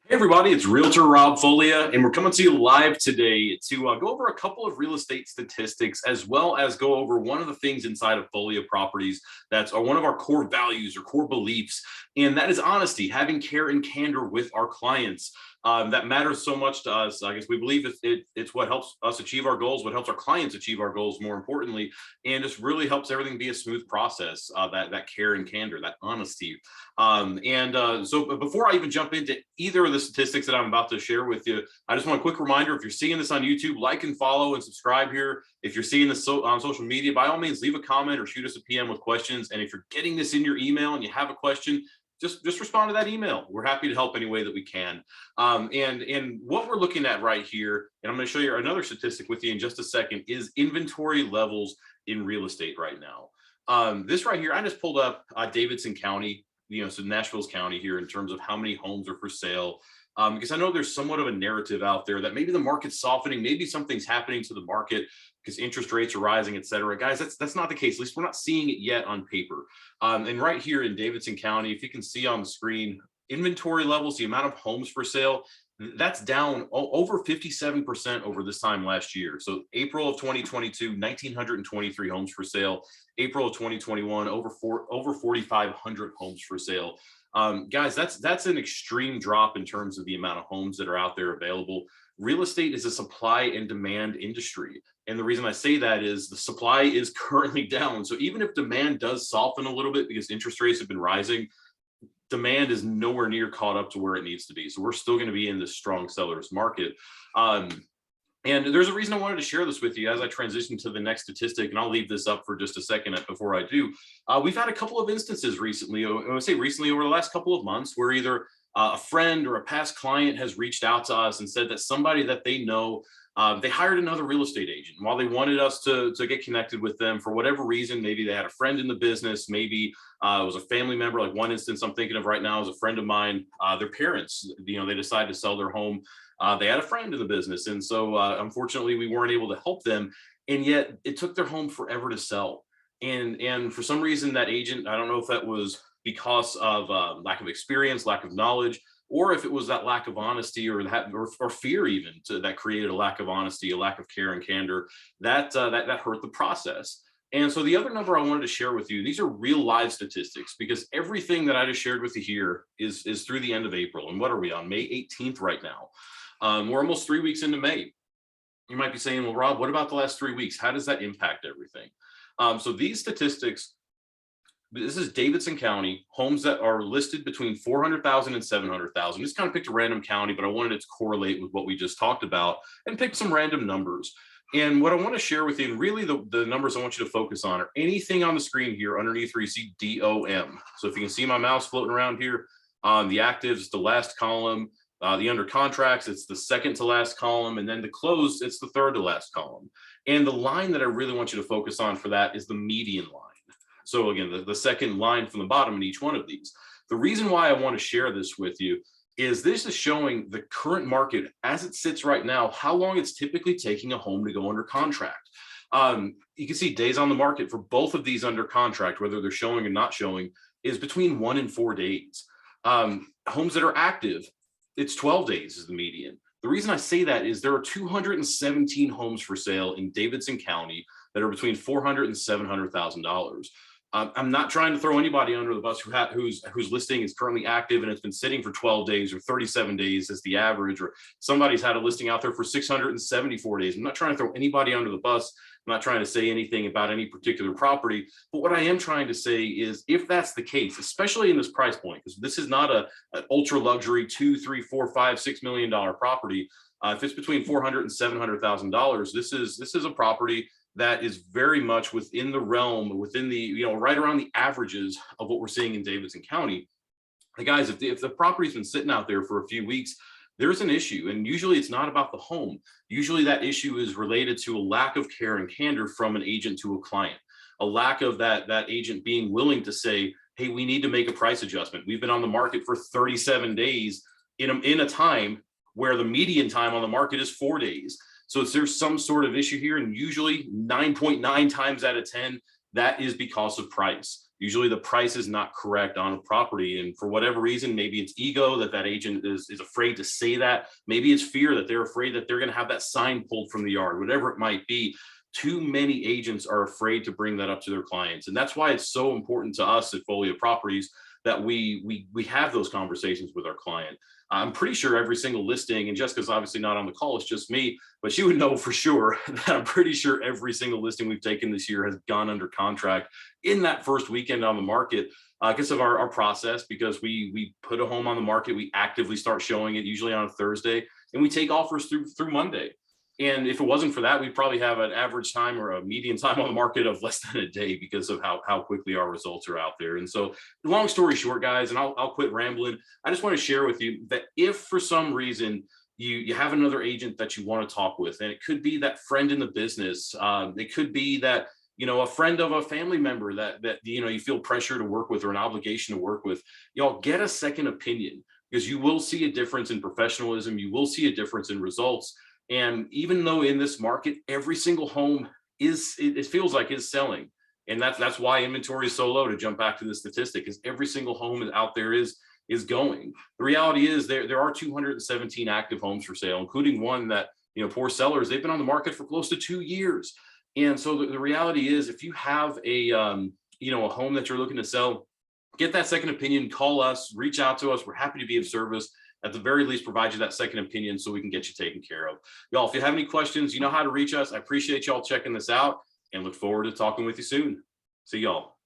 Hey everybody, it's Realtor Rob Foglia, and we're coming to you live today to go over a couple of real estate statistics, as well as go over one of the things inside of Foglia Properties that's one of our core values or core beliefs, and that is honesty, having care and candor with our clients. That matters so much to us. I guess we believe it's what helps us achieve our goals, what helps our clients achieve our goals more importantly, and just really helps everything be a smooth process, that care and candor, that honesty. So before I even jump into either of the statistics that I'm about to share with you, I just want a quick reminder, if you're seeing this on YouTube, like and follow and subscribe here. If you're seeing this on social media, by all means, leave a comment or shoot us a PM with questions. And if you're getting this in your email and you have a question, just respond to that email. We're happy to help any way that we can. And what we're looking at right here, and I'm going to show you another statistic with you in just a second, is inventory levels in real estate right now. This right here, I just pulled up Davidson County, so Nashville's county here, in terms of how many homes are for sale. Because I know there's somewhat of a narrative out there that maybe the market's softening, maybe something's happening to the market because interest rates are rising, et cetera. Guys, that's not the case. At least we're not seeing it yet on paper. And right here in Davidson County, if you can see on the screen, inventory levels, the amount of homes for sale, that's down over 57% over this time last year. So April of 2022, 1,923 homes for sale. April of 2021, over 4,500 homes for sale. Guys, that's an extreme drop in terms of the amount of homes that are out there available. Real estate is a supply and demand industry. And the reason I say that is the supply is currently down. So even if demand does soften a little bit because interest rates have been rising, demand is nowhere near caught up to where it needs to be. So we're still going to be in this strong seller's market. And there's a reason I wanted to share this with you as I transition to the next statistic, and I'll leave this up for just a second before I do. We've had a couple of instances recently, I would say recently over the last couple of months, where either a friend or a past client has reached out to us and said that somebody that they know, they hired another real estate agent. While they wanted us to get connected with them for whatever reason, maybe they had a friend in the business, maybe it was a family member. Like one instance I'm thinking of right now is a friend of mine, their parents, they decided to sell their home. They had a friend in the business. And so unfortunately, we weren't able to help them. And yet it took their home forever to sell. And for some reason, that agent, I don't know if that was because of lack of experience, lack of knowledge, or if it was that lack of honesty or fear even that created a lack of honesty, a lack of care and candor, that hurt the process. And so the other number I wanted to share with you, these are real live statistics, because everything that I just shared with you here is through the end of April. And what are we on? May 18th right now. We're almost 3 weeks into May. You might be saying, well, Rob, what about the last 3 weeks? How does that impact everything? So these statistics, this is Davidson County, homes that are listed between 400,000 and 700,000. Just kind of picked a random county, but I wanted it to correlate with what we just talked about and pick some random numbers. And what I want to share with you, and really the numbers I want you to focus on, are anything on the screen here underneath where you see DOM. So if you can see my mouse floating around here, the actives, the last column, the under contracts, it's the second to last column, and then the closed, it's the third to last column. And the line that I really want you to focus on for that is the median line. So again, the second line from the bottom in each one of these. The reason why I want to share this with you is this is showing the current market as it sits right now, how long it's typically taking a home to go under contract. You can see days on the market for both of these under contract, whether they're showing or not showing, is between 1 and 4 days. Homes that are active, it's 12 days is the median. The reason I say that is there are 217 homes for sale in Davidson County that are between $400,000 and $700,000. I'm not trying to throw anybody under the bus whose listing is currently active and it's been sitting for 12 days or 37 days as the average, or somebody's had a listing out there for 674 days. I'm not trying to throw anybody under the bus. I'm not trying to say anything about any particular property, but what I am trying to say is if that's the case, especially in this price point, because this is not an ultra luxury $2, $3, $4, $5, $6 million property. If it's between $400,000 and $700,000, this is a property that is very much within the realm, within the, right around the averages of what we're seeing in Davidson County. And guys, if the property's been sitting out there for a few weeks, there's an issue. And usually it's not about the home. Usually that issue is related to a lack of care and candor from an agent to a client, a lack of that agent being willing to say, hey, we need to make a price adjustment. We've been on the market for 37 days in a time where the median time on the market is 4 days. So there's some sort of issue here, and usually 9.9 times out of 10, that is because of price. Usually the price is not correct on a property. And for whatever reason, maybe it's ego that agent is afraid to say that. Maybe it's fear that they're afraid that they're going to have that sign pulled from the yard, whatever it might be. Too many agents are afraid to bring that up to their clients. And that's why it's so important to us at Foglia Properties that we have those conversations with our client. I'm pretty sure every single listing, and Jessica's obviously not on the call, it's just me, but she would know for sure that I'm pretty sure every single listing we've taken this year has gone under contract in that first weekend on the market. Because of our process, because we put a home on the market, we actively start showing it usually on a Thursday, and we take offers through Monday. And if it wasn't for that, we'd probably have an average time or a median time on the market of less than a day because of how quickly our results are out there. And so long story short, guys, and I'll quit rambling. I just want to share with you that if for some reason you have another agent that you want to talk with, and it could be that friend in the business, it could be that, a friend of a family member that you feel pressure to work with or an obligation to work with, y'all get a second opinion, because you will see a difference in professionalism. You will see a difference in results. And even though in this market, every single home it feels like is selling. And that's why inventory is so low, to jump back to the statistic, is every single home out there is going. The reality is there are 217 active homes for sale, including one that, poor sellers, they've been on the market for close to 2 years. And so the reality is, if you have a home that you're looking to sell, get that second opinion, call us, reach out to us. We're happy to be of service. At the very least, provide you that second opinion so we can get you taken care of. Y'all, if you have any questions, you know how to reach us. I appreciate y'all checking this out and look forward to talking with you soon. See y'all.